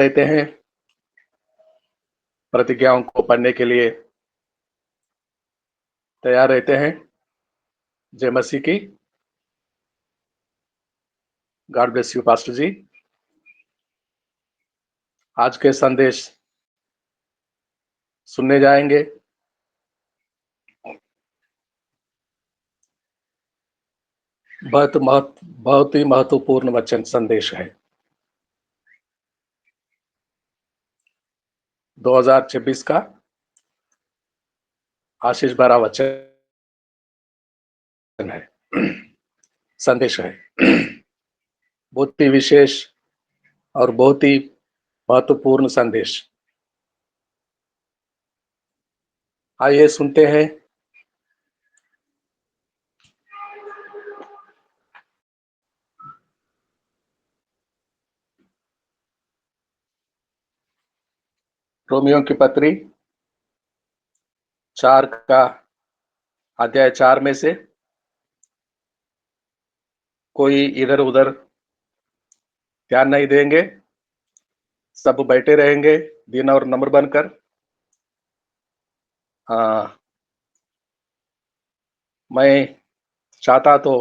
देते हैं प्रतिज्ञाओं को पढ़ने के लिए तैयार रहते हैं। जय मसीह की। गॉड ब्लेस यू पास्टर जी। आज के संदेश सुनने जाएंगे। बहुत ही महत्वपूर्ण वचन संदेश है। 2026 का आशीष भरा वचन है, संदेश है। बहुत ही विशेष और बहुत ही महत्वपूर्ण संदेश। आइए सुनते हैं। रोमियो की पत्री 4 का अध्याय 4 में से कोई इधर उधर ध्यान नहीं देंगे, सब बैठे रहेंगे दिन और नंबर बनकर। मैं चाहता तो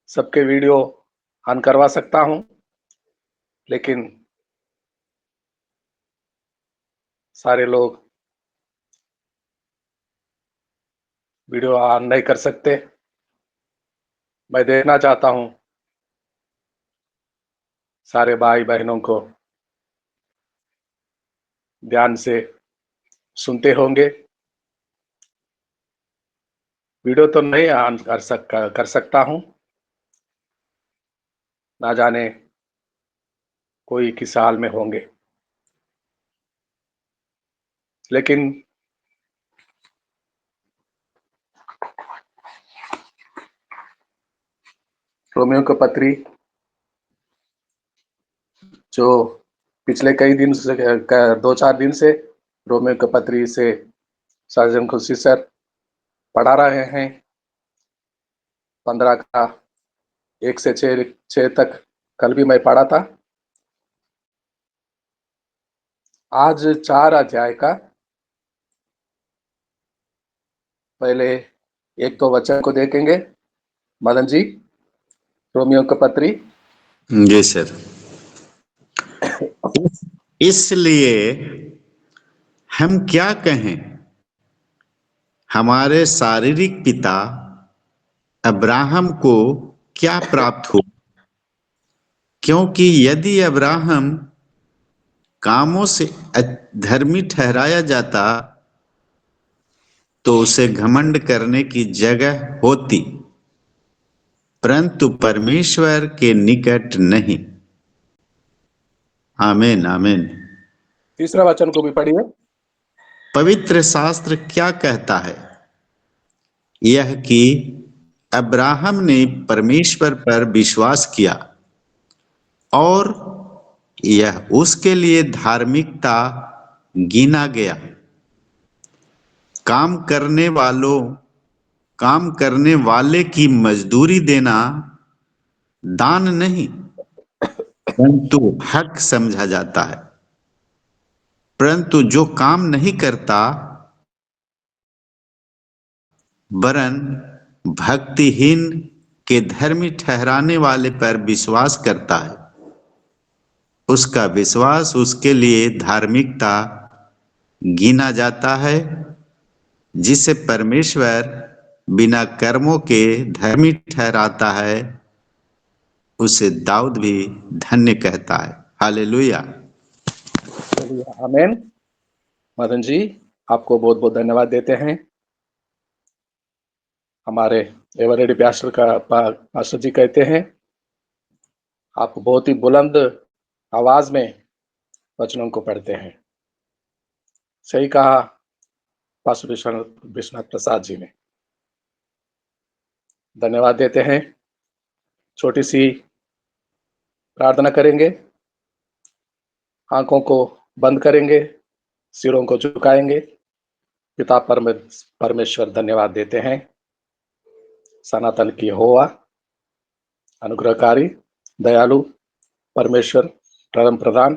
सबके वीडियो ऑन करवा सकता हूं, लेकिन सारे लोग वीडियो ऑन नहीं कर सकते। मैं देखना चाहता हूं सारे भाई बहनों को ध्यान से सुनते होंगे। वीडियो तो नहीं ऑन कर सकता हूं, ना जाने कोई किस हाल में होंगे। लेकिन रोमियो की पत्री जो पिछले कई दिन से 2-4 दिन से रोमियो की पत्री से सर्जन खुशी सर पढ़ा रहे हैं। 15 का 1 से 6 तक कल भी मैं पढ़ा था। आज 4 अध्याय का पहले 1-2 वचन को देखेंगे। मदन जी, रोमियो की पत्री। जी सर। इसलिए हम क्या कहें, हमारे शारीरिक पिता अब्राहम को क्या प्राप्त हो? क्योंकि यदि अब्राहम कामों से धर्मी ठहराया जाता तो उसे घमंड करने की जगह होती, परंतु परमेश्वर के निकट नहीं। आमीन आमीन। तीसरा वचन को भी पढ़िए। पवित्र शास्त्र क्या कहता है? यह कि अब्राहम ने परमेश्वर पर विश्वास किया और यह उसके लिए धार्मिकता गिना गया। काम करने वाले की मजदूरी देना दान नहीं, परंतु हक समझा जाता है। परंतु जो काम नहीं करता वरन भक्तिहीन के धर्मी ठहराने वाले पर विश्वास करता है, उसका विश्वास उसके लिए धार्मिकता गिना जाता है। जिसे परमेश्वर बिना कर्मों के धर्मी ठहराता है, उसे दाऊद भी धन्य कहता है। हालेलुया। आमीन। मदन जी, आपको बहुत बहुत धन्यवाद देते हैं। हमारे एवरेडी पास्टर जी कहते हैं, आप बहुत ही बुलंद आवाज में वचनों को पढ़ते हैं। सही कहा पास्टर विश्वनाथ प्रसाद जी ने। धन्यवाद देते हैं। छोटी सी प्रार्थना करेंगे, आंखों को बंद करेंगे, सिरों को झुकाएंगे। पिता परमेश्वर धन्यवाद देते हैं, सनातन की होवा, अनुग्रहकारी, दयालु परमेश्वर, परम प्रधान,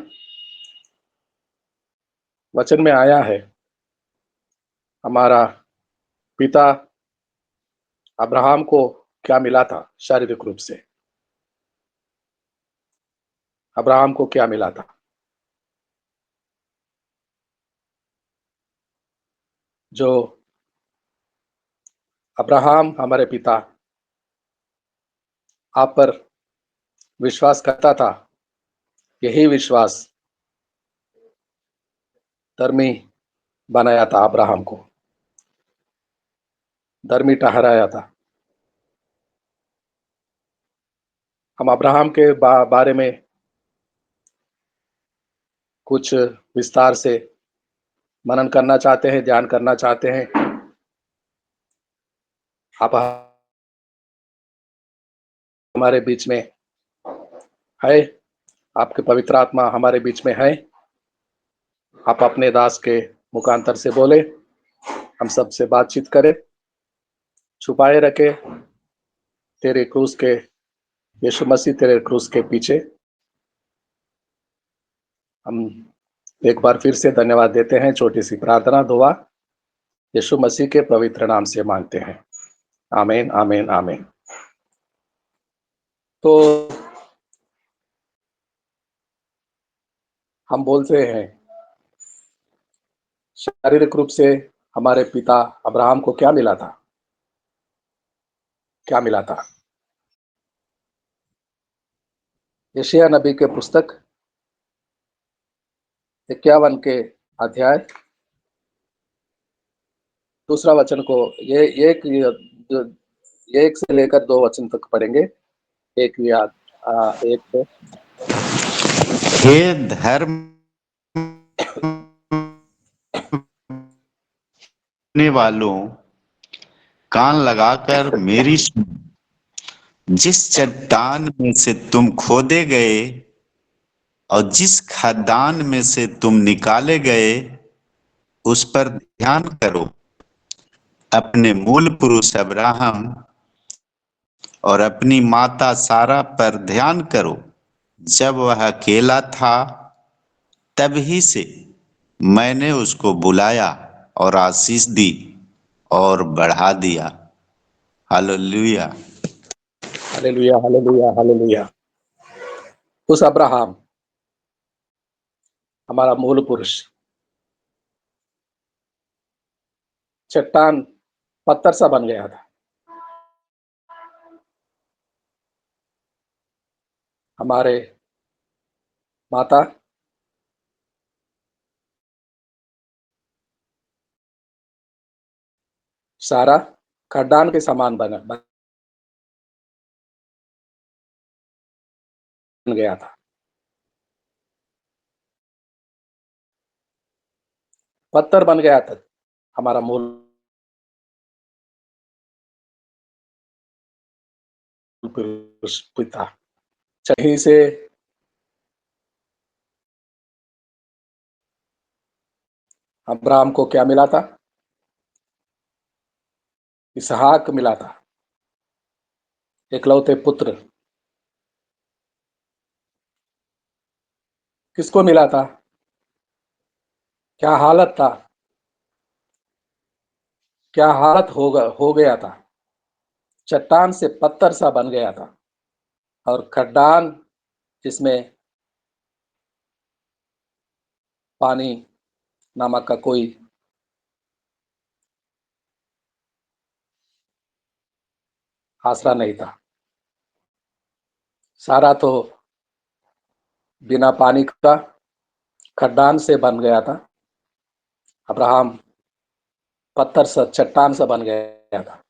वचन में आया है, हमारा पिता अब्राहम को क्या मिला था शारीरिक रूप से? अब्राहम को क्या मिला था? जो अब्राहम हमारे पिता आप पर विश्वास करता था, यही विश्वास धर्मी बनाया था, अब्राहम को धर्मी ठहराया था। हम अब्राहम के बारे में कुछ विस्तार से मनन करना चाहते हैं, ध्यान करना चाहते हैं। आप हमारे बीच में है, आपके पवित्र आत्मा हमारे बीच में है। आप अपने दास के मुखांतर से बोले, हम सबसे बातचीत करें, छुपाए रखे तेरे क्रूस के, यीशु मसीह तेरे क्रूस के पीछे। हम एक बार फिर से धन्यवाद देते हैं, छोटी सी प्रार्थना दुआ यीशु मसीह के पवित्र नाम से मांगते हैं, आमीन आमीन आमीन। तो हम बोलते हैं, शारीरिक रूप से हमारे पिता अब्राहम को क्या मिला था? क्या मिला था? यशायाह नबी के पुस्तक 51 के अध्याय दूसरा वचन को ये एक से लेकर 2 वचन तक पढ़ेंगे। एक याद एक से। हे धर्म करने वालों, कान लगाकर मेरी सुनो। जिस चट्टान में से तुम खोदे गए और जिस खदान में से तुम निकाले गए, उस पर ध्यान करो। अपने मूल पुरुष अब्राहम और अपनी माता सारा पर ध्यान करो। जब वह अकेला था, तभी से मैंने उसको बुलाया और आशीष दी और बढ़ा दिया। हालेलुया। Hallelujah hallelujah hallelujah. उस अब्राहम हमारा मूल पुरुष चट्टान पत्थर सा बन गया था। हमारे माता सारा खड्डान के समान बन गया था, पत्थर बन गया था हमारा मूल पुरुष पिता। कहीं से अब्राहम को क्या मिला था? इसहाक मिला था, इकलौते पुत्र। किसको मिला था? क्या हालत था, क्या हालत हो गया था? चट्टान से पत्थर सा बन गया था, और खड्डान जिसमें पानी नामक का कोई आसरा नहीं था। सारा तो बिना पानी का खड्डान से बन गया था, अब्राहम पत्थर सा, चट्टान सा बन गया था।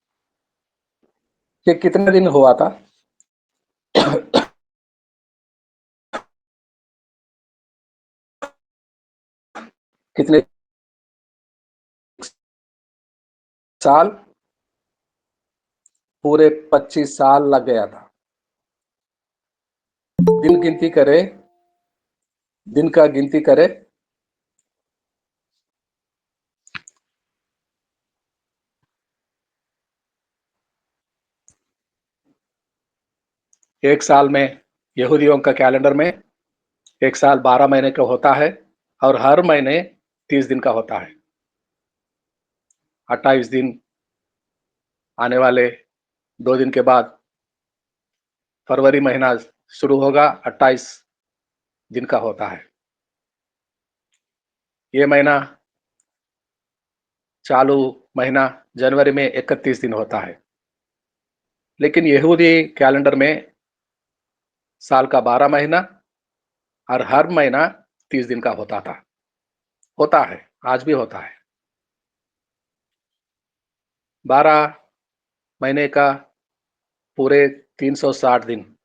ये कितने दिन हुआ था? कितने साल? पूरे 25 साल लग गया था। दिन गिनती करे, दिन का गिनती करे, एक साल में यहूदियों का कैलेंडर में एक साल 12 महीने का होता है, और हर महीने 30 दिन का होता है। 28 दिन आने वाले 2 दिन के बाद फरवरी महीना शुरू होगा, 28 दिन का होता है। ये महीना चालू महीना जनवरी में 31 दिन होता है, लेकिन यहूदी कैलेंडर में साल का 12 महीना और हर महीना 30 दिन का होता है, आज भी होता है। 12 महीने का पूरे 360 दिन,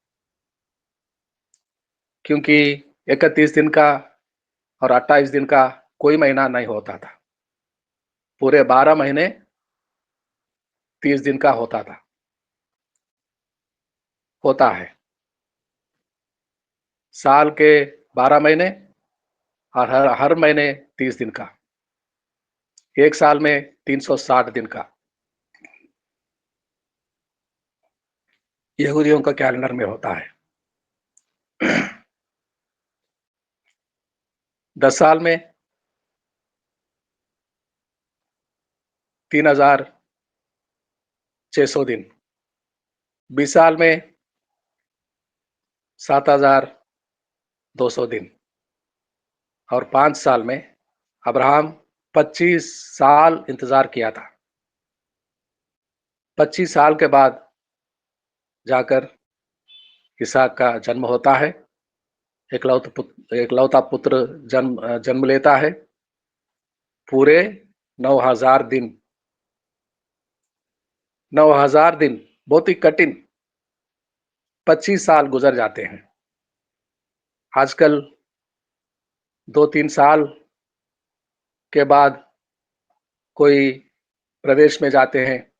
क्योंकि 31 दिन का और 28 दिन का कोई महीना नहीं होता था। पूरे 12 महीने 30 दिन का होता है। साल के 12 महीने और हर महीने 30 दिन का, एक साल में 360 दिन का यहूदियों का कैलेंडर में होता है। 10 साल में 3,600 दिन, 20 साल में 7,200 दिन और 5 साल में अब्राहम 25 साल इंतजार किया था। 25 साल के बाद जाकर इसहाक का जन्म होता है। एकलौता पुत्र जन्म लेता है। पूरे 9,000 दिन, 9,000 दिन बहुत ही कठिन 25 साल गुजर जाते हैं। आजकल 2-3 साल के बाद कोई प्रदेश में जाते हैं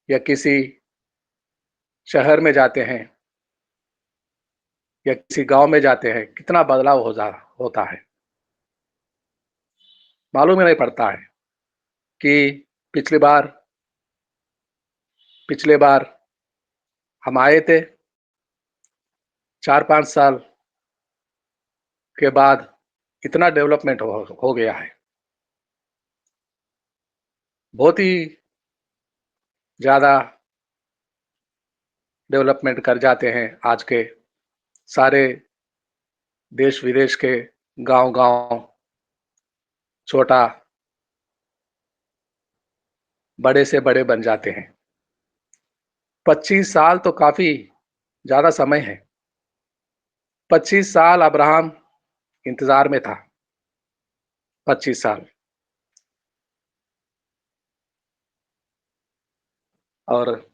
या किसी शहर में जाते हैं या किसी गांव में जाते हैं, कितना बदलाव होता है, मालूम ही नहीं पड़ता है कि पिछले बार हम आए थे, 4-5 साल के बाद इतना डेवलपमेंट हो गया है। बहुत ही ज्यादा डेवलपमेंट कर जाते हैं आज के सारे देश विदेश के गांव छोटा बड़े से बड़े बन जाते हैं। 25 साल तो काफी ज्यादा समय है। 25 साल अब्राहम इंतजार में था। 25 साल। और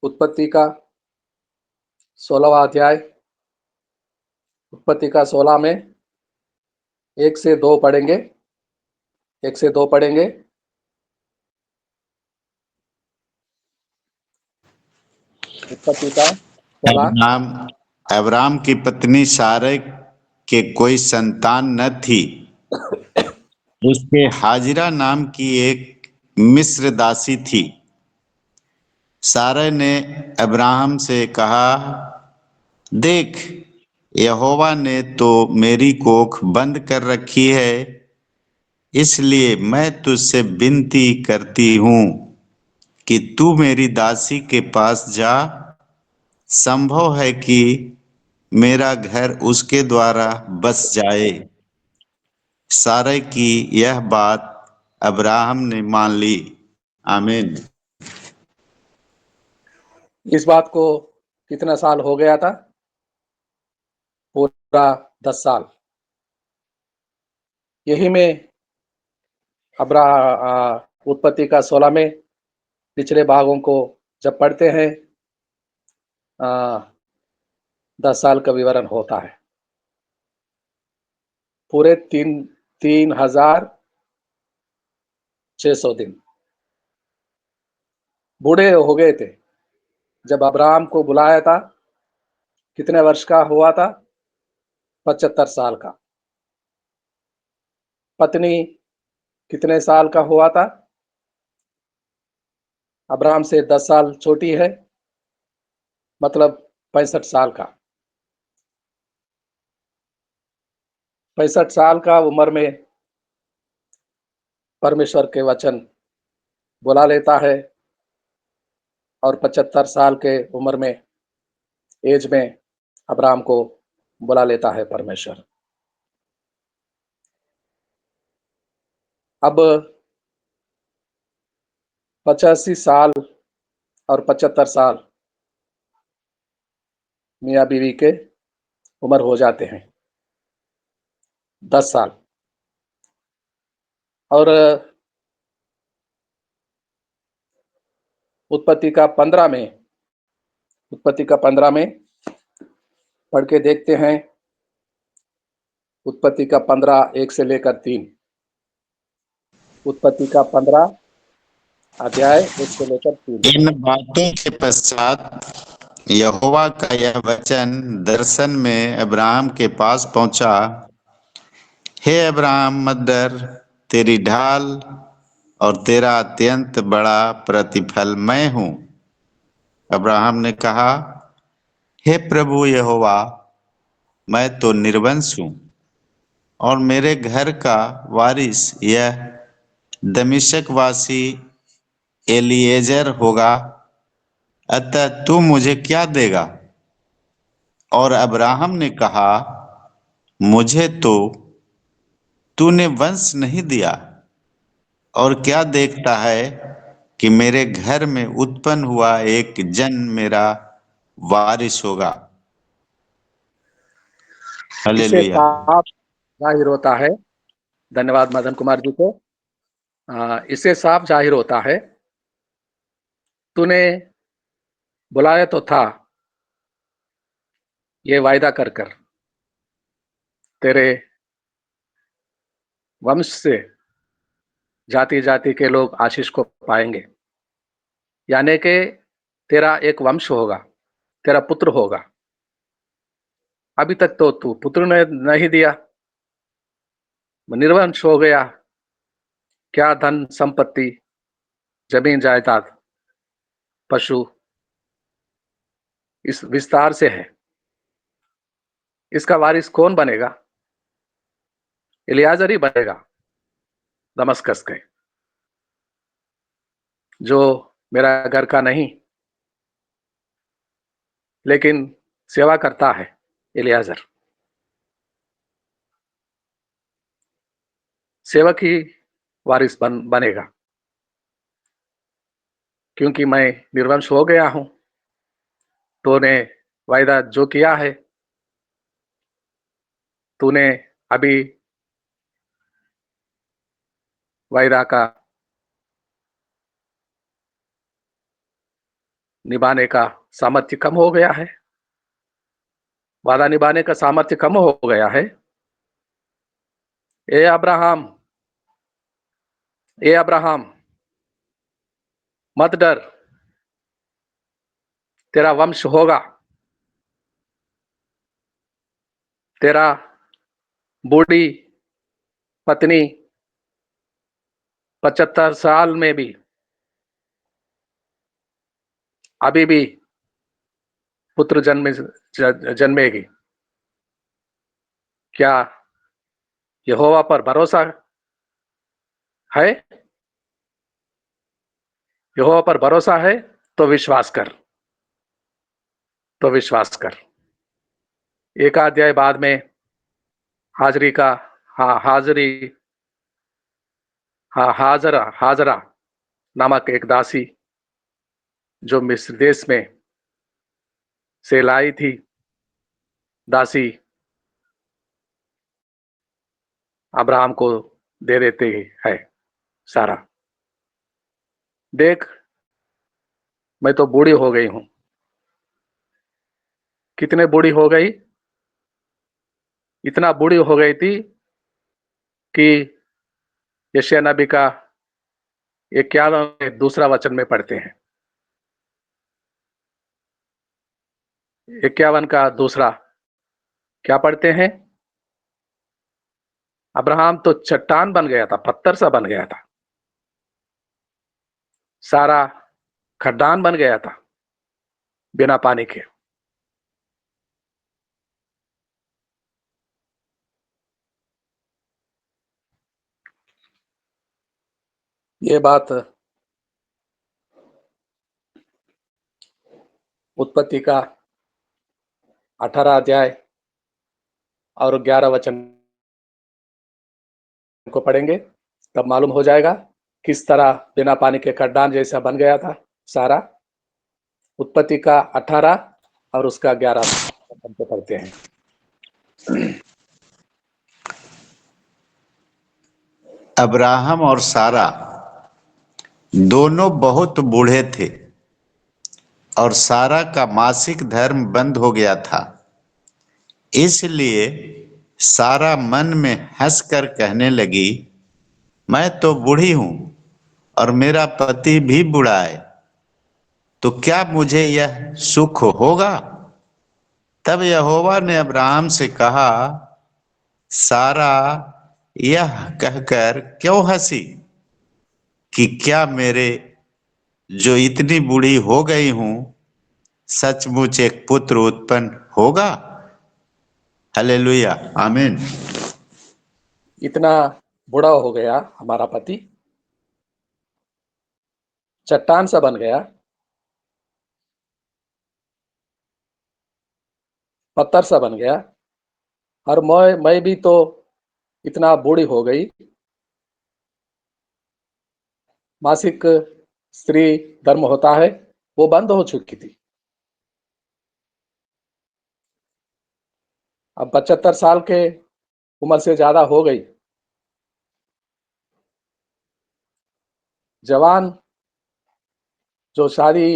उत्पत्ति का 16वां अध्याय, उत्पत्ति का 16 में 1 से 2 पढ़ेंगे। 1 से 2 पढ़ेंगे। उत्पत्ति का 16। अब्राम अब्राम की पत्नी सारै के कोई संतान न थी। उसके हाजिरा नाम की एक मिस्र दासी थी। सारै ने अब्राहम से कहा, देख, यहोवा ने तो मेरी कोख बंद कर रखी है, इसलिए मैं तुझसे विनती करती हूँ कि तू मेरी दासी के पास जा। संभव है कि मेरा घर उसके द्वारा बस जाए। सारै की यह बात अब्राहम ने मान ली। आमीन। इस बात को कितना साल हो गया था? पूरा 10 साल। यही में अब्रा उत्पत्ति का 16 में पिछले भागों को जब पढ़ते हैं 10 साल का विवरण होता है। पूरे 3,600 दिन। बूढ़े हो गए थे जब अब्राहम को बुलाया था। कितने वर्ष का हुआ था? 75 साल का। पत्नी कितने साल का हुआ था? अब्राहम से 10 साल छोटी है, मतलब 65 साल का। 65 साल का उम्र में परमेश्वर के वचन बुला लेता है, और 75 साल के उम्र में, एज में, अब्राहम को बुला लेता है परमेश्वर। अब 85 साल और 75 साल मियाँ बीवी के उम्र हो जाते हैं, 10 साल। और उत्पत्ति का 15 में, उत्पत्ति का 15 में पढ़ के देखते हैं। उत्पत्ति का 15 1 से लेकर 3। उत्पत्ति का 15 अध्याय 1 से लेकर 3। इन बातों के पश्चात यहोवा का यह वचन दर्शन में अब्राहम के पास पहुंचा। हे अब्राहम, मत डर, तेरी ढाल और तेरा अत्यंत बड़ा प्रतिफल मैं हूं। अब्राहम ने कहा, हे प्रभु यहोवा, मैं तो निर्वंश हूं और मेरे घर का वारिस यह दमिश्क वासी एलीएजर होगा, अतः तू मुझे क्या देगा? और अब्राहम ने कहा, मुझे तो तूने वंश नहीं दिया, और क्या देखता है कि मेरे घर में उत्पन्न हुआ एक जन मेरा वारिस होगा। इसे हालेलुया। साफ जाहिर होता है, धन्यवाद मदन कुमार जी को। इससे साफ जाहिर होता है, तूने बुलाया तो था ये वायदा कर कर, तेरे वंश से जाति जाति के लोग आशीष को पाएंगे, यानी कि तेरा एक वंश होगा, तेरा पुत्र होगा। अभी तक तो तू पुत्र ने नहीं दिया, निर्वंश हो गया। क्या धन संपत्ति, जमीन जायदाद, पशु, इस विस्तार से है। इसका वारिस कौन बनेगा? इलियाजर ही बनेगा, दमस्कस के, जो मेरा घर का नहीं, लेकिन सेवा करता है। इलियाजर सेवक ही वारिस बनेगा, क्योंकि मैं निर्वंश हो गया हूं। तूने वायदा जो किया है, तूने अभी वायदा का निभाने का सामर्थ्य कम हो गया है, वादा निभाने का सामर्थ्य कम हो गया है। ए अब्राहम, ए अब्राहम, मत डर, तेरा वंश होगा। तेरा बूढ़ी पत्नी 75 साल में भी अभी भी पुत्र जन्मेगी। क्या यहोवा पर भरोसा है? यहोवा पर भरोसा है तो विश्वास कर, तो विश्वास कर। एक अध्याय बाद में हाजरी का, हाजरी, हाजरा, हाजरा नामक एक दासी, जो मिस्र देश में से लाई थी, दासी अब्राहम को दे देते है सारा। देख, मैं तो बूढ़ी हो गई हूं। कितने बूढ़ी हो गई? इतना बूढ़ी हो गई थी कि यशायाह नबी का 51 दूसरा वचन में पढ़ते हैं, 51 का दूसरा क्या पढ़ते हैं? अब्राहम तो चट्टान बन गया था, पत्थर सा बन गया था। सारा खड्डान बन गया था बिना पानी के। ये बात उत्पत्ति का 18 अध्याय और 11 वचन को पढ़ेंगे, तब मालूम हो जाएगा किस तरह बिना पानी के खड्डान जैसा बन गया था सारा। उत्पत्ति का 18 और उसका 11 वचन को पढ़ते हैं। अब्राहम और सारा दोनों बहुत बूढ़े थे और सारा का मासिक धर्म बंद हो गया था। इसलिए सारा मन में हंसकर कहने लगी, मैं तो बूढ़ी हूं और मेरा पति भी बूढ़ा है, तो क्या मुझे यह सुख होगा? तब यहोवा ने अब्राहम से कहा, सारा यह कहकर क्यों हंसी कि क्या मेरे जो इतनी बूढ़ी हो गई हूं सचमुच एक पुत्र उत्पन्न होगा? हालेलुया, आमीन। इतना बूढ़ा हो गया हमारा पति, चट्टान सा बन गया, पत्थर सा बन गया, और मैं भी तो इतना बूढ़ी हो गई। मासिक स्त्री धर्म होता है, वो बंद हो चुकी थी। अब 75 साल के उम्र से ज्यादा हो गई। जवान जो शादी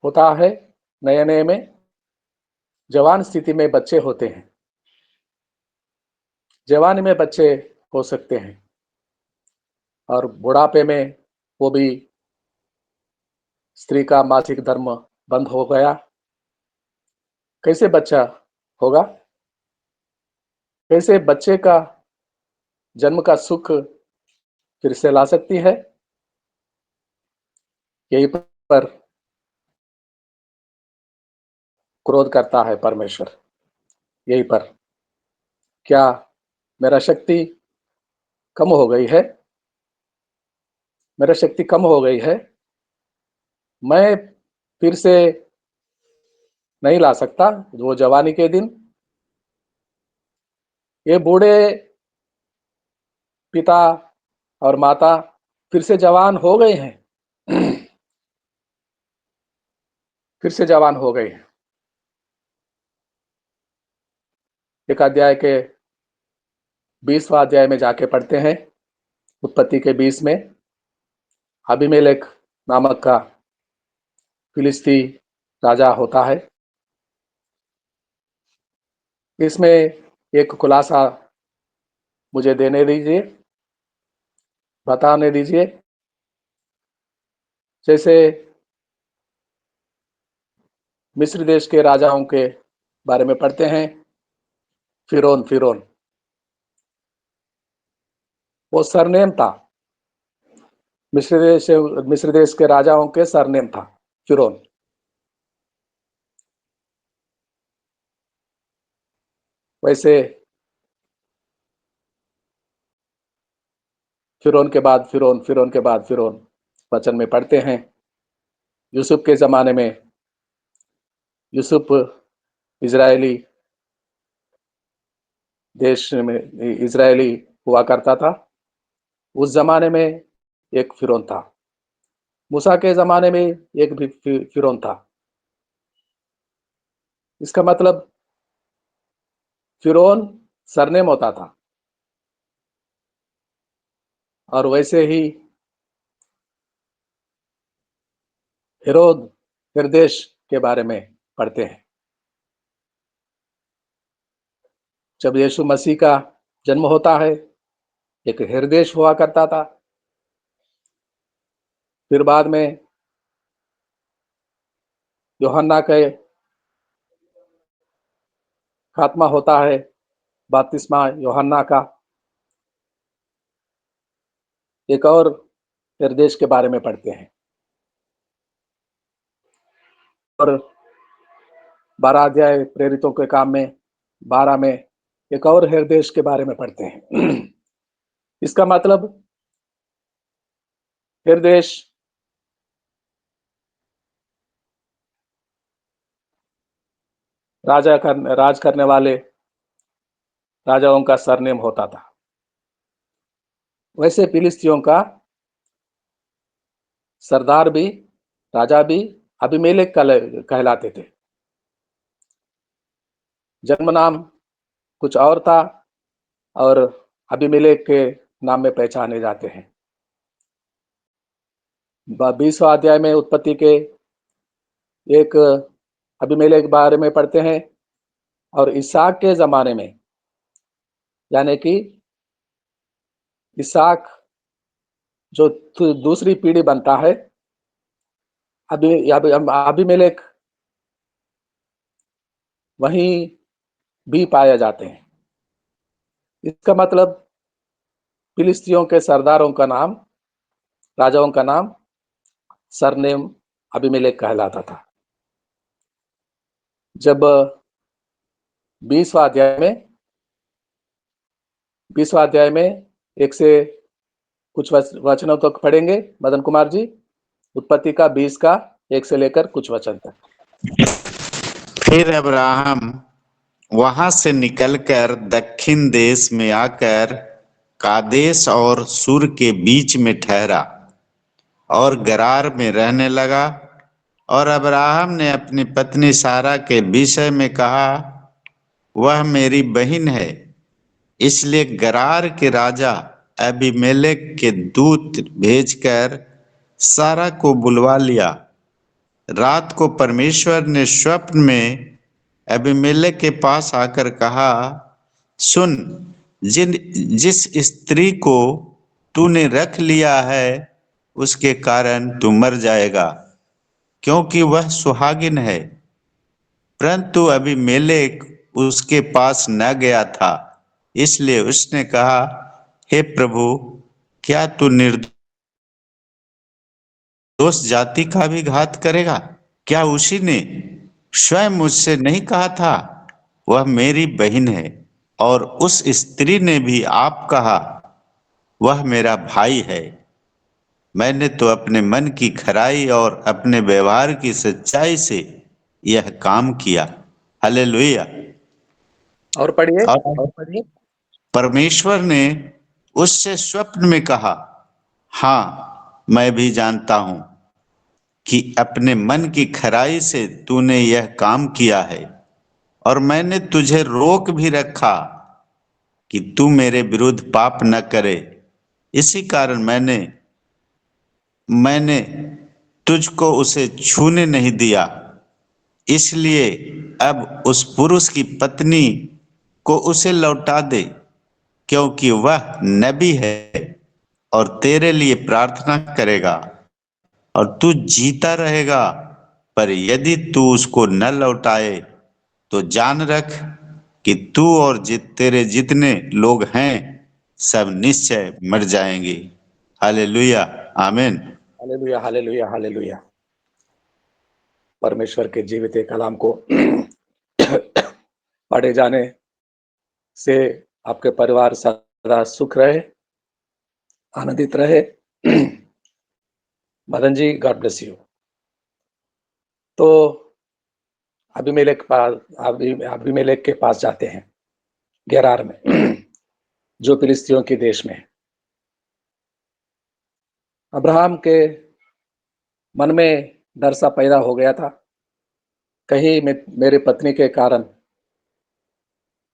होता है नए नए में, जवान स्थिति में बच्चे होते हैं, जवानी में बच्चे हो सकते हैं, और बुढ़ापे में वो भी स्त्री का मासिक धर्म बंद हो गया। कैसे बच्चा होगा? कैसे बच्चे का जन्म का सुख फिर से ला सकती है? यही पर क्रोध करता है परमेश्वर। यही पर, क्या मेरा शक्ति कम हो गई है? मेरा शक्ति कम हो गई है, मैं फिर से नहीं ला सकता वो जवानी के दिन। ये बूढ़े पिता और माता फिर से जवान हो गए हैं। फिर से जवान हो गए हैं। एक अध्याय के 20वां अध्याय में जाके पढ़ते हैं, उत्पत्ति के 20 में। अबीमेलेक नामक का फिलिस्ती राजा होता है। इसमें एक खुलासा मुझे देने दीजिए, बताने दीजिए। जैसे मिस्र देश के राजाओं के बारे में पढ़ते हैं, फिरौन, फिरौन वो सरनेम था। मिस्र देश के राजाओं के सरनेम था फिरौन। वैसे फिरौन के बाद फिरौन, फिरौन के बाद फिरौन वचन में पढ़ते हैं। यूसुफ के जमाने में यूसुफ इजरायली देश में इजरायली हुआ करता था। उस जमाने में एक फिरौन था। मूसा के जमाने में एक भी फिरौन था। इसका मतलब फिरौन सरनेम होता था। और वैसे ही हेरोद निर्देश के बारे में पढ़ते हैं। जब यीशु मसीह का जन्म होता है, एक हृदेश हुआ करता था। फिर बाद में यूहन्ना के खात्मा होता है, बपतिस्मा यूहन्ना का। एक और हृदय के बारे में पढ़ते हैं और 12 अध्याय प्रेरितों के काम में 12 में एक और हृदय के बारे में पढ़ते हैं। इसका मतलब हृदय राज करने वाले राजाओं का सरनेम होता था। वैसे फिलिस्तियों का सरदार भी, राजा भी अबीमेलेक कहलाते थे। जन्म नाम कुछ और था और अबीमेलेक के नाम में पहचाने जाते हैं। 20वां अध्याय में उत्पत्ति के एक अबीमेलेक के बारे में पढ़ते हैं और इसहाक के जमाने में, यानी कि इसहाक जो दूसरी पीढ़ी बनता है, अबीमेलेक वहीं भी पाए जाते हैं। इसका मतलब फिलिस्तियों के सरदारों का नाम, राजाओं का नाम, सरनेम अबीमेलेक कहलाता था। जब 20वां अध्याय में एक से कुछ वचनों तक पढ़ेंगे मदन कुमार जी, उत्पत्ति का 20 का 1 से लेकर कुछ वचन तक। फिर अब्राहम वहां से निकलकर दक्षिण देश में आकर कादेश और सूर के बीच में ठहरा और गरार में रहने लगा। और अब्राहम ने अपनी पत्नी सारा के विषय में कहा, वह मेरी बहन है। इसलिए गरार के राजा अबीमेलेक के दूत भेजकर सारा को बुलवा लिया। रात को परमेश्वर ने स्वप्न में अबीमेलेक के पास आकर कहा, सुन, जिस स्त्री को तूने रख लिया है उसके कारण तू मर जाएगा, क्योंकि वह सुहागिन है। परंतु अबीमेलेक उसके पास न गया था, इसलिए उसने कहा, हे प्रभु, क्या तू निर्दोष जाति का भी घात करेगा? क्या उसी ने स्वयं मुझसे नहीं कहा था, वह मेरी बहन है? और उस स्त्री ने भी आप कहा, वह मेरा भाई है। मैंने तो अपने मन की खराई और अपने व्यवहार की सच्चाई से यह काम किया। हालेलुया। और पढ़िए। और परमेश्वर ने उससे स्वप्न में कहा, हाँ, मैं भी जानता हूं कि अपने मन की खराई से तूने यह काम किया है, और मैंने तुझे रोक भी रखा कि तू मेरे विरुद्ध पाप न करे। इसी कारण मैंने तुझको उसे छूने नहीं दिया। इसलिए अब उस पुरुष की पत्नी को उसे लौटा दे, क्योंकि वह नबी है और तेरे लिए प्रार्थना करेगा और तू जीता रहेगा। पर यदि तू उसको न लौटाए तो जान रख कि तू और तेरे जितने लोग हैं सब निश्चय मर जाएंगे। हालेलुया, आमीन। Hallelujah, hallelujah, hallelujah. परमेश्वर के जीवित कलाम को पढ़े जाने से आपके परिवार सदा सुख रहे, आनंदित रहे। Madan ji, God bless you. तो अबीमेलेक के पास जाते हैं गेरार में, जो फिलिस्तियों के देश में है। अब्राहम के मन में डर सा पैदा हो गया था, कहीं मेरे पत्नी के कारण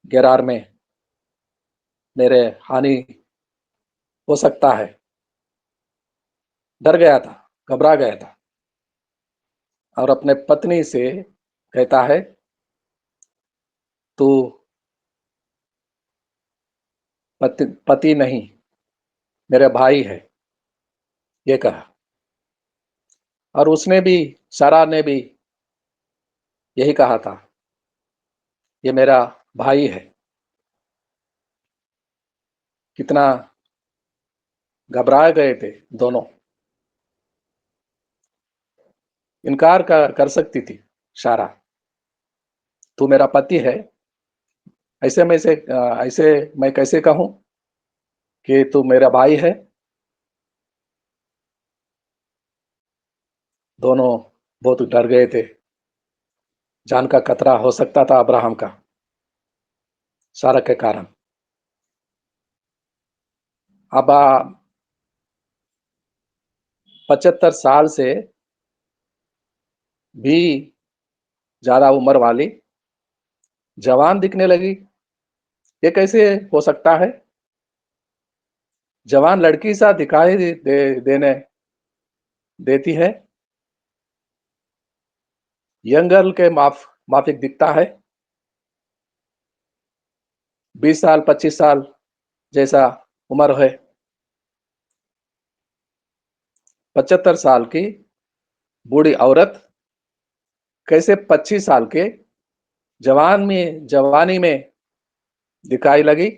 गेरार में मेरे हानि हो सकता है। डर गया था, घबरा गया था और अपने पत्नी से कहता है, तू पति नहीं, मेरे भाई है, ये कहा। और उसने भी, सारा ने भी यही कहा था, ये मेरा भाई है। कितना घबरा गए थे दोनों। इनकार कर सकती थी सारा। तू मेरा पति है, ऐसे मैं कैसे कहूं कि तू मेरा भाई है। दोनों बहुत डर गए थे। जान का खतरा हो सकता था अब्राहम का, सारा के कारण। अब 75 साल से भी ज्यादा उम्र वाली जवान दिखने लगी। ये कैसे हो सकता है? जवान लड़की सा दिखाई देने देती है, यंग गर्ल के माफिक दिखता है। 20 साल 25 साल जैसा उम्र है। 75 साल की बूढ़ी औरत कैसे 25 साल के जवानी में दिखाई लगी?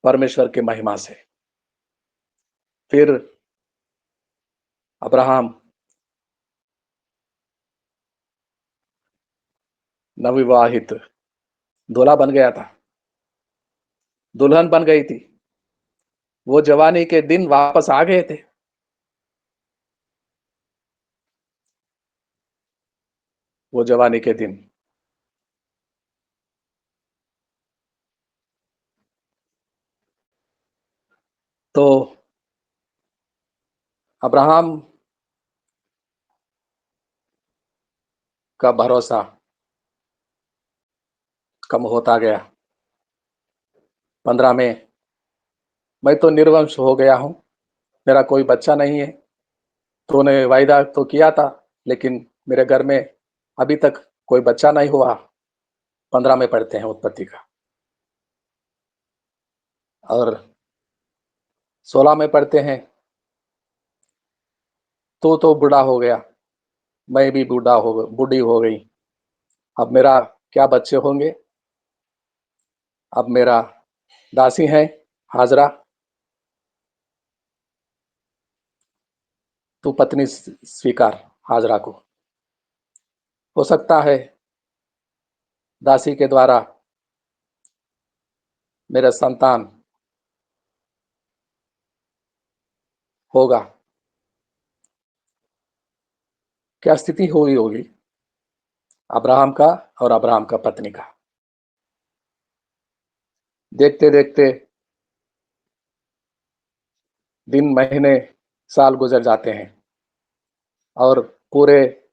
परमेश्वर की महिमा से। फिर अब्राहम नवविवाहित दूल्हा बन गया था, दुल्हन बन गई थी। वो जवानी के दिन वापस आ गए थे। वो जवानी के दिन। तो अब्राहम का भरोसा कम होता गया। 15 में मैं तो निर्वंश हो गया हूं, मेरा कोई बच्चा नहीं है। तूने वायदा तो किया था, लेकिन मेरे घर में अभी तक कोई बच्चा नहीं हुआ। 15 में पढ़ते हैं उत्पत्ति का। और 16 में पढ़ते हैं, तो बूढ़ा हो गया, मैं भी बूढ़ी हो गई। अब मेरा क्या बच्चे होंगे? अब मेरा दासी है हाजरा। तू पत्नी स्वीकार हाजरा को। हो सकता है दासी के द्वारा मेरा संतान होगा। क्या स्थिति हुई होगी अब्राहम का और अब्राहम का पत्नी का? देखते देखते दिन महीने साल गुजर जाते हैं, और पूरे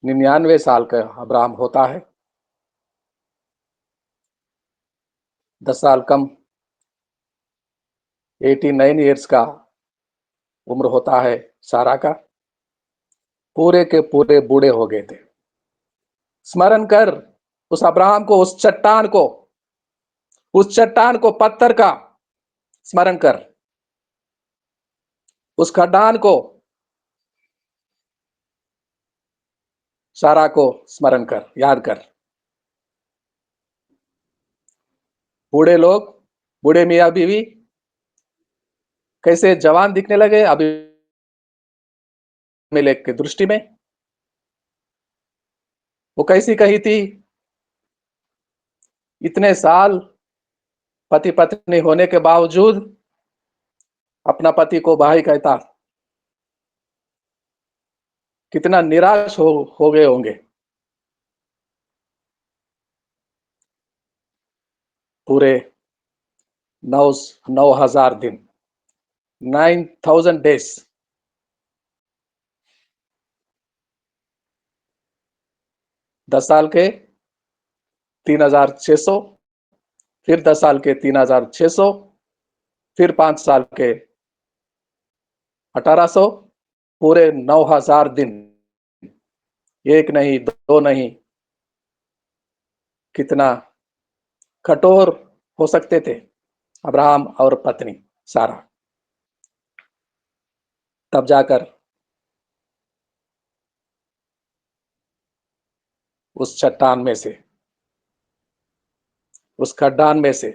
99 साल का अब्राहम होता है। 10 साल कम, 89 ईयर्स का उम्र होता है सारा का। पूरे के पूरे बूढ़े हो गए थे। स्मरण कर उस अब्राहम को, उस चट्टान को, पत्थर का स्मरण कर, उस खड्डान को, सारा को स्मरण कर, याद कर। बूढ़े लोग, बूढ़े मियाँ बीवी कैसे जवान दिखने लगे अबीमेलेक की दृष्टि में। वो कैसी कही थी? इतने साल पति पत्नी होने के बावजूद अपना पति को भाई कहता। कितना निराश हो गए होंगे। पूरे 9,000 दिन, 9,000 डेज। 10 साल के 3,600, फिर 10 साल के 3,600, फिर 5 साल के 1,800, पूरे 9,000 दिन। एक नहीं, दो नहीं, कितना कठोर हो सकते थे अब्राहम और पत्नी सारा। तब जाकर उस चट्टान में से, उस खड्डान में से,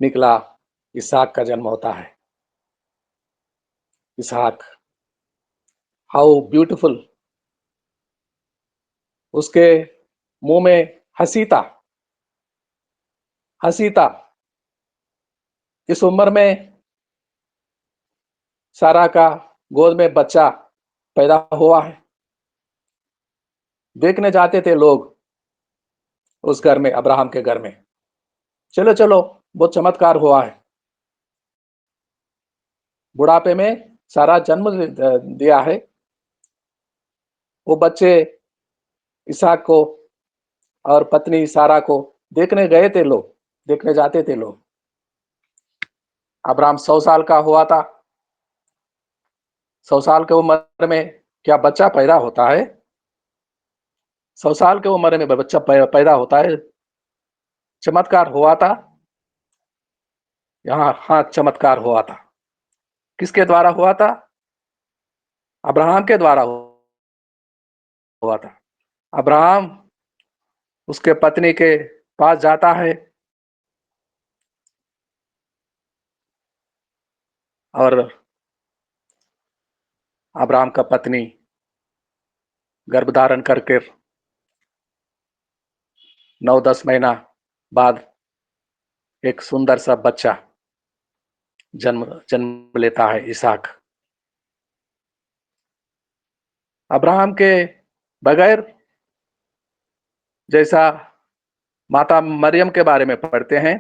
निकला, इसहाक का जन्म होता है। इसहाक, हाउ ब्यूटीफुल, उसके मुंह में हंसी था, हंसी था। इस उम्र में सारा का गोद में बच्चा पैदा हुआ है। देखने जाते थे लोग उस घर में, अब्राहम के घर में, चलो चलो बहुत चमत्कार हुआ है। बुढ़ापे में सारा जन्म दिया है। वो बच्चे इसहाक को और पत्नी सारा को देखने गए थे लोग, देखने जाते थे लोग। अब्राहम 100 साल का हुआ था। 100 साल की उम्र में क्या बच्चा पैदा होता है? 100 साल की उम्र में बच्चा पैदा होता है? चमत्कार हुआ था यहाँ। हाँ, चमत्कार हुआ था। किसके द्वारा हुआ था? अब्राहम के द्वारा हुआ था। अब्राहम उसके पत्नी के पास जाता है और अब्राहम का पत्नी गर्भ धारण करके 9-10 महीना बाद एक सुंदर सा बच्चा जन्म जन्म लेता है, इसहाक। अब्राहम के बगैर, जैसा माता मरियम के बारे में पढ़ते हैं,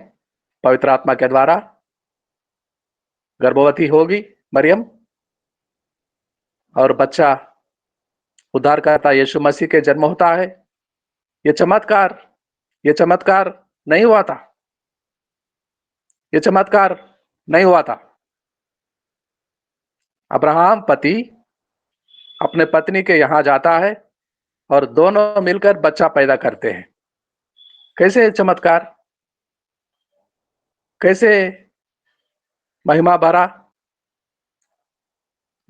पवित्र आत्मा के द्वारा गर्भवती होगी मरियम और बच्चा उद्धारकर्ता यीशु मसीह के जन्म होता है। ये चमत्कार, ये चमत्कार नहीं हुआ था। ये चमत्कार नहीं हुआ था। अब्राहम पति अपने पत्नी के यहाँ जाता है और दोनों मिलकर बच्चा पैदा करते हैं। कैसे चमत्कार, कैसे महिमा भरा।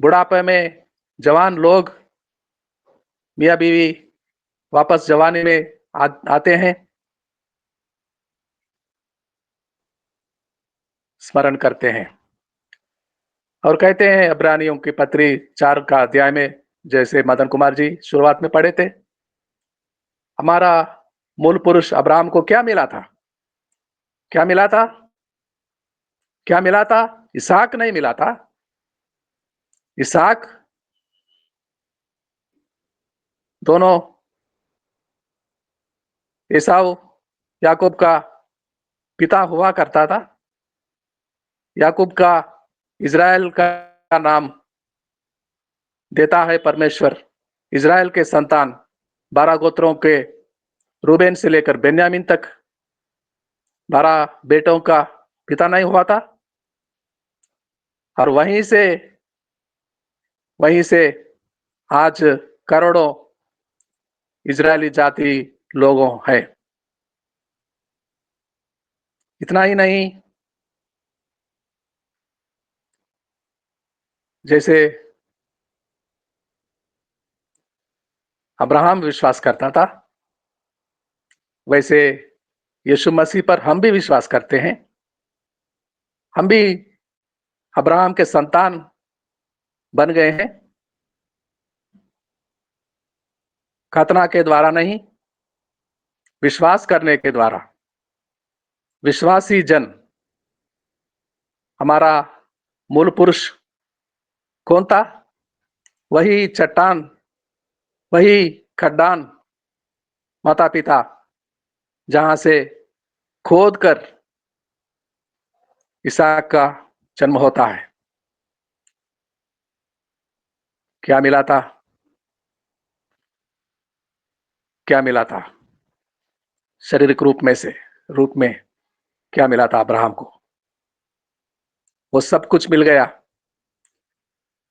बुढ़ापे में जवान लोग, मियाँ बीवी वापस जवानी में आते हैं, स्मरण करते हैं और कहते हैं इब्रानियों की पत्री 4 का अध्याय में, जैसे मदन कुमार जी शुरुआत में पढ़े थे, हमारा मूल पुरुष अब्राहम को क्या मिला था? क्या मिला था? क्या मिला था? इसहाक नहीं मिला था। इसहाक दोनों, एसाव याकूब का पिता हुआ करता था। याकूब का इज़राइल का नाम देता है परमेश्वर। इज़राइल के संतान 12 गोत्रों के, रूबेन से लेकर बेन्यामीन तक 12 बेटों का पिता नहीं हुआ था। और वहीं से आज करोड़ों इजरायली जाति लोगों है। इतना ही नहीं, जैसे अब्राहम विश्वास करता था, वैसे यीशु मसीह पर हम भी विश्वास करते हैं। हम भी अब्राहम के संतान बन गए हैं, खतना के द्वारा नहीं, विश्वास करने के द्वारा। विश्वासी जन, हमारा मूल पुरुष कौन था? वही चट्टान, वही खड्डान, माता पिता, जहां से खोद कर इसहाक का जन्म होता है। क्या मिला था? क्या मिला था? शारीरिक रूप में क्या मिला था अब्राहम को? वो सब कुछ मिल गया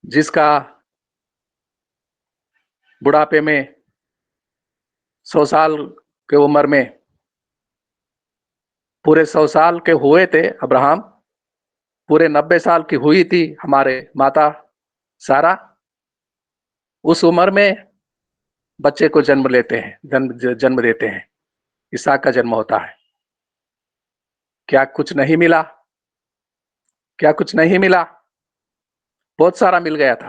जिसका बुढ़ापे में 100 साल के उम्र में, पूरे 100 साल के हुए थे अब्राहम, पूरे 90 साल की हुई थी हमारे माता सारा। उस उम्र में बच्चे को जन्म लेते हैं, जन्म देते हैं, इसहाक का जन्म होता है। क्या कुछ नहीं मिला? क्या कुछ नहीं मिला? बहुत सारा मिल गया था,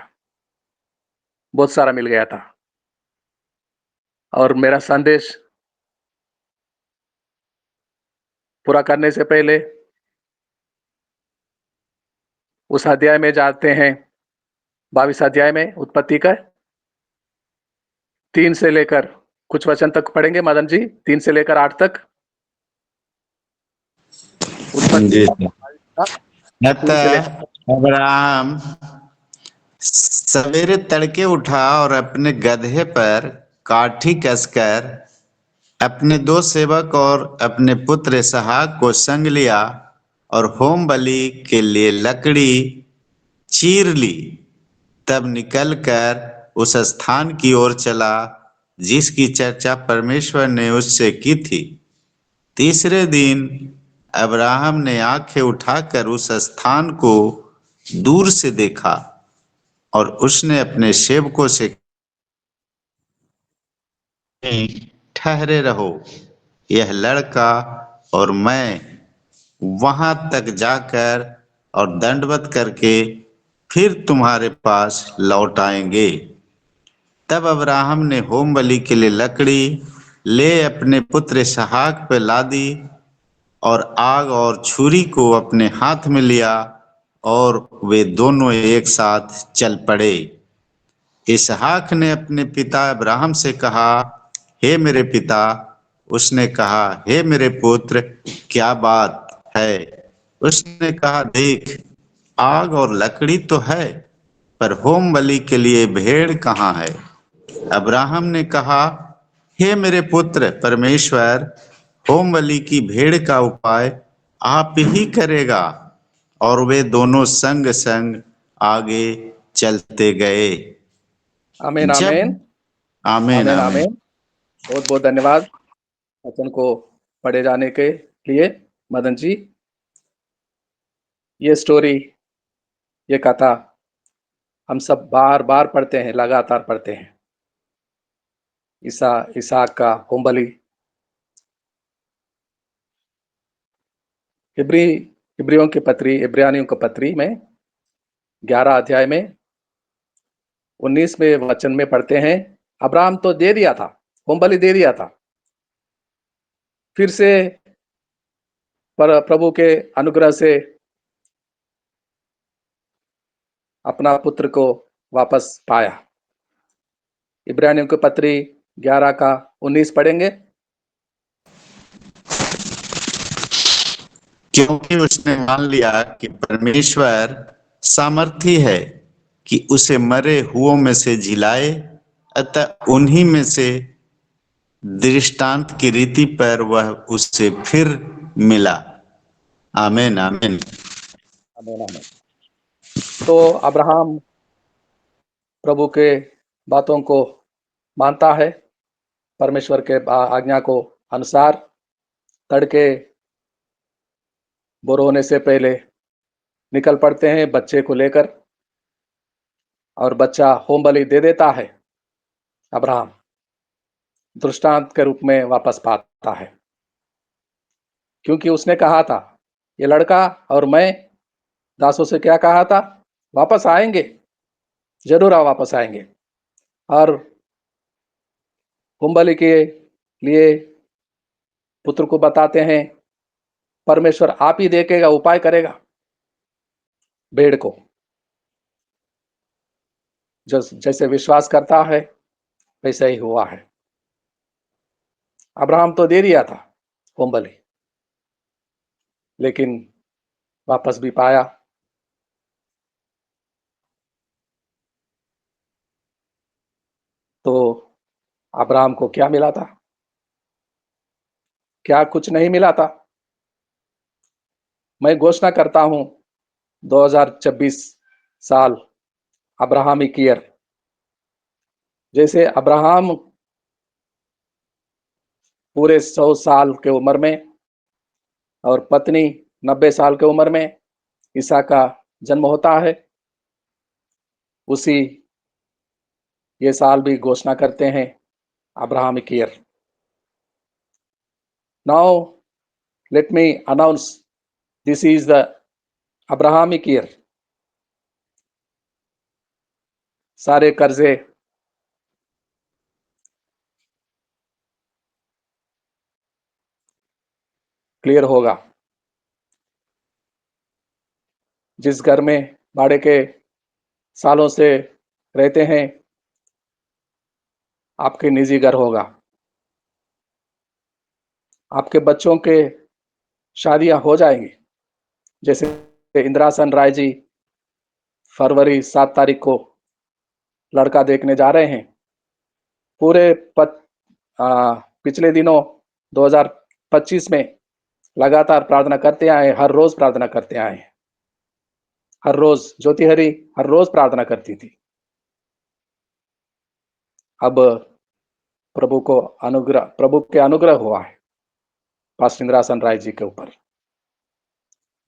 बहुत सारा मिल गया था। और मेरा संदेश पूरा करने से पहले उस अध्याय में जाते हैं, 22 अध्याय में उत्पत्ति का 3 से लेकर कुछ वचन तक पढ़ेंगे मदन जी, 3 से लेकर 8 तक। उत्पत्ति जी। 22 का 3 से लेकर। अतः अब्राहम सवेरे तड़के उठा और अपने गदहे पर काठी कसकर अपने 2 सेवक और अपने पुत्र इसहाक को संग लिया और होम बलि के लिए लकड़ी चीर ली। तब निकलकर उस स्थान की ओर चला जिसकी चर्चा परमेश्वर ने उससे की थी। तीसरे दिन अब्राहम ने आंखें उठाकर उस स्थान को दूर से देखा और उसने अपने सेवकों से ठहरे रहो, यह लड़का और मैं वहां तक जाकर और दंडवत करके फिर तुम्हारे पास लौट आएंगे। तब अब्राहम ने होम बलि के लिए लकड़ी ले अपने पुत्र इसहाक पे लादी और आग और छुरी को अपने हाथ में लिया और वे दोनों एक साथ चल पड़े। इसहाक ने अपने पिता अब्राहम से कहा, हे मेरे पिता। उसने कहा, हे मेरे पुत्र, क्या बात है? उसने कहा, देख, आग और लकड़ी तो है, पर होम बलि के लिए भेड़ कहाँ है? अब्राहम ने कहा, हे मेरे पुत्र, परमेश्वर होम बलि की भेड़ का उपाय आप ही करेगा। और वे दोनों संग संग आगे चलते गए। आमीन, जब आमीन, आमीन आमीन, आमीन। आमीन। बहुत बहुत धन्यवाद वचन को पढ़े जाने के लिए मदन जी। ये स्टोरी, ये कथा हम सब बार बार पढ़ते हैं, लगातार पढ़ते हैं। इसहाक का होम बलि। इब्रियों की पत्री, इब्रानियों की पत्री में 11 अध्याय में 19वें वचन में पढ़ते हैं, अब्राहम तो दे दिया था, होम बलि दे दिया था। फिर से पर प्रभु के अनुग्रह से अपना पुत्र को वापस पाया। इब्रानियों की पत्री 11 का 19 पढ़ेंगे। क्योंकि उसने मान लिया कि परमेश्वर सामर्थी है कि उसे मरे हुओं में से जिलाए, अतः उन्हीं में से दृष्टांत की रीति पर वह उससे फिर मिला। आमीन आमीन। आमीन, आमीन। तो अब्राहम प्रभु के बातों को मानता है, परमेश्वर के आज्ञा को अनुसार तड़के भोर होने से पहले निकल पड़ते हैं बच्चे को लेकर, और बच्चा होम बलि दे देता है। अब्राहम दृष्टांत के रूप में वापस पाता है, क्योंकि उसने कहा था, ये लड़का और मैं दासों से क्या कहा था, वापस आएंगे, जरूर वापस आएंगे। और होम बलि के लिए पुत्र को बताते हैं, परमेश्वर आप ही देखेगा, उपाय करेगा। भेड़ को जैसे विश्वास करता है वैसे ही हुआ है। अब्राहम तो दे दिया था होम बलि, लेकिन वापस भी पाया। तो अब्राहम को क्या मिला था? क्या कुछ नहीं मिला था? मैं घोषणा करता हूं, 2026 साल अब्राहमिक ईयर। जैसे अब्राहम पूरे 100 साल के उम्र में और पत्नी 90 साल के उम्र में इसहाक का जन्म होता है, उसी ये साल भी घोषणा करते हैं Abrahamic year. Now let me announce This is the Abrahamic year. सारे कर्जे क्लियर होगा। जिस घर में भाड़े के सालों से रहते हैं, आपके निजी घर होगा। आपके बच्चों के शादियां हो जाएंगी। जैसे इंदिरासन राय जी फरवरी 7 तारीख को लड़का देखने जा रहे हैं। पूरे पिछले दिनों 2025 में लगातार प्रार्थना करते आए, हर रोज प्रार्थना करते आए। हर रोज ज्योति हरी हर रोज प्रार्थना करती थी। अब प्रभु के अनुग्रह हुआ है पास्टर इंदिरासन राय जी के ऊपर।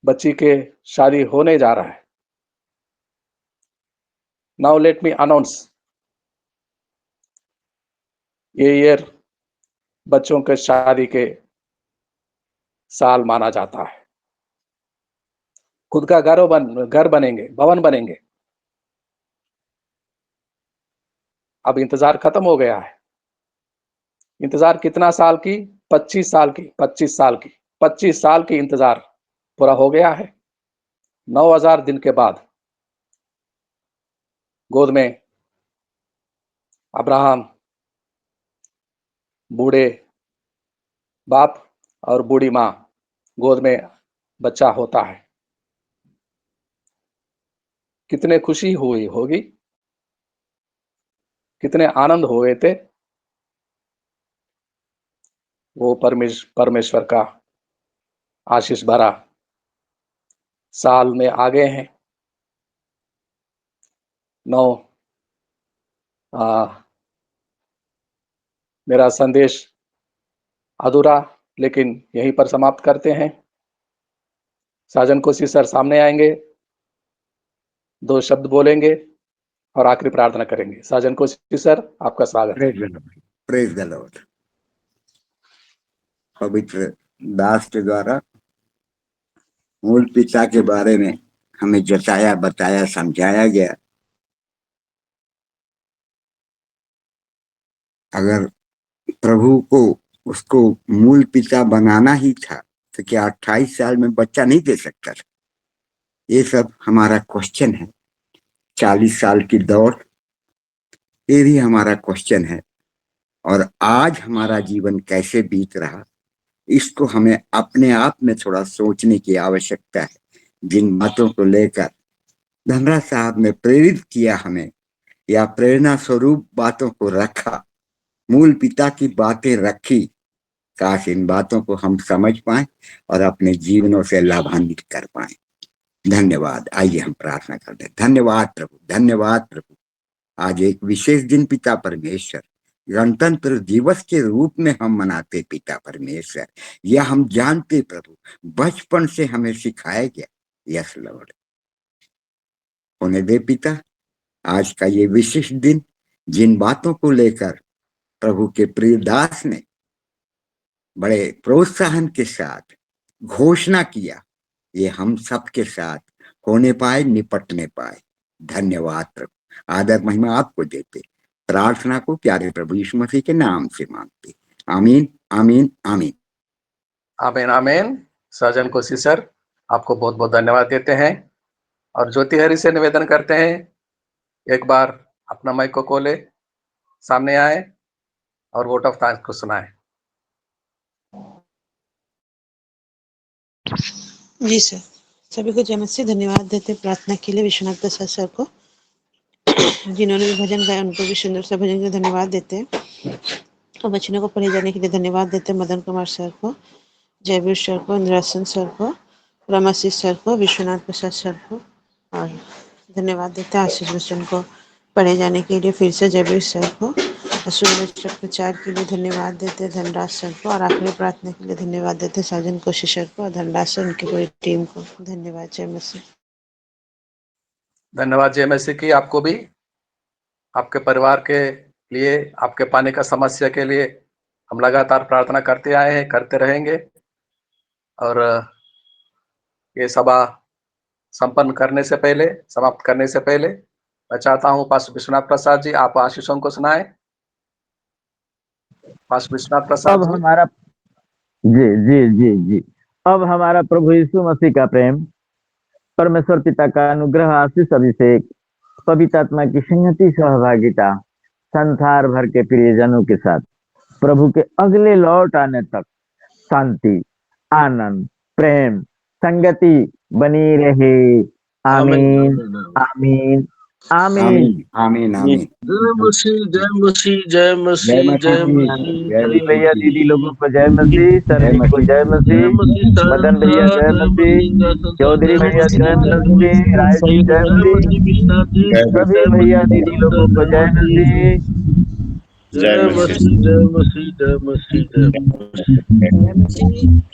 बच्ची के शादी होने जा रहा है। नाउ लेट मी अनाउंस, ये ईयर बच्चों के शादी के साल माना जाता है। खुद का घर बनेंगे, भवन बनेंगे। अब इंतजार खत्म हो गया है। इंतजार कितना साल की? 25 साल की। 25 साल की इंतजार पूरा हो गया है। 9000 दिन के बाद गोद में अब्राहम, बूढ़े बाप और बूढ़ी माँ, गोद में बच्चा होता है। कितने खुशी हुई होगी, कितने आनंद हुए थे। वो परमेश्वर का आशीष भरा साल में आ गए हैं। 9 मेरा संदेश अधूरा, लेकिन यहीं पर समाप्त करते हैं। साजन कोसी सर सामने आएंगे, 2 शब्द बोलेंगे और आखिरी प्रार्थना करेंगे। साजन कोसी सर, आपका स्वागत है। Praise the Lord. पवित्र दास के द्वारा मूल पिता के बारे में हमें जताया, बताया, समझाया गया। अगर प्रभु को उसको मूल पिता बनाना ही था तो क्या 28 साल में बच्चा नहीं दे सकता था? ये सब हमारा क्वेश्चन है। 40 साल की दौड़, ये भी हमारा क्वेश्चन है। और आज हमारा जीवन कैसे बीत रहा, इसको हमें अपने आप में थोड़ा सोचने की आवश्यकता है। जिन बातों को लेकर धनराज साहब ने प्रेरित किया हमें, या प्रेरणा स्वरूप बातों को रखा, मूल पिता की बातें रखी, काश इन बातों को हम समझ पाए और अपने जीवनों से लाभान्वित कर पाए। धन्यवाद। आइए हम प्रार्थना करते हैं। धन्यवाद प्रभु, धन्यवाद प्रभु। आज एक विशेष दिन पिता परमेश्वर, गणतंत्र दिवस के रूप में हम मनाते पिता परमेश्वर। यह हम जानते प्रभु, बचपन से हमें सिखाया गया। यस लॉर्ड, होने दे पिता आज का ये विशिष्ट दिन, जिन बातों को लेकर प्रभु के प्रिय दास ने बड़े प्रोत्साहन के साथ घोषणा किया, ये हम सबके साथ होने पाए, निपटने पाए। धन्यवाद प्रभु। आदर महिमा आपको देते, प्रार्थना को प्यारे प्रभु यीशु मसीह के नाम से मांगते। आमीन, आमीन, आमीन, आमीन, आमीन। साजन कोसी सर, आपको बहुत बहुत धन्यवाद देते हैं और ज्योति हरी से निवेदन करते हैं, एक बार अपना माइक को खोले, सामने आए और वोट ऑफ थैंक्स को सुनाए। जी सर, सभी को जय मसीह। धन्यवाद देते प्रार्थना के लिए विश्वनाथ प्रसाद सर को, जिन्होंने भी भजन गाया, उनको भी सुंदर सा भजन के लिए धन्यवाद देते हैं। और बच्चों को पढ़े जाने के लिए धन्यवाद देते हैं मदन कुमार सर को, जयवीर सर को, इंद्रासन सर को, रमाशीष सर को, विश्वनाथ प्रसाद सर को, और धन्यवाद देते हैं आशीष बच्चन को पढ़े जाने के लिए फिर से जयवीर सर को, सुंदर प्रचार के लिए धन्यवाद देते हैं धनराज सर को, और आखिरी प्रार्थना के लिए धन्यवाद देते हैं साजन कोशिश सर को और धनराज सर, उनकी पूरी टीम को धन्यवाद। जय मसीह। धन्यवाद जय मसीह की। आपको भी, आपके परिवार के लिए, आपके पानी का समस्या के लिए हम लगातार प्रार्थना करते आए हैं, करते रहेंगे। और ये सभा संपन्न करने से पहले, समाप्त करने से पहले मैं चाहता हूं पास्टर विश्वनाथ प्रसाद जी आप आशीषों को सुनाएं। पास्टर विश्वनाथ प्रसाद अब जी। हमारा जी जी जी जी अब हमारा प्रभु यीशु मसीह का प्रेम, परमेश्वर पिता का अनुग्रह, आशीष, अभिषेक, पवित्र आत्मा की संगति, सहभागिता संसार भर के प्रियजनों के साथ प्रभु के अगले लौट आने तक शांति, आनंद, प्रेम, संगति बनी रहे। आमीन आमीन आमीन। आमीन आमीन। जय मसीह जय मसीह जय मसीह जय मसीह सभी जय भैया दीदी लोगों को जय मसीह, सरनी को जय जय मसीह, मसीह मदन भैया जय मसीह, चौधरी भैया जय मसीह, राय जी जय मसीह, सभी भैया दीदी लोगों को जय मसीह। जय मसीह जय मसीह जय मसीह जय मसीह।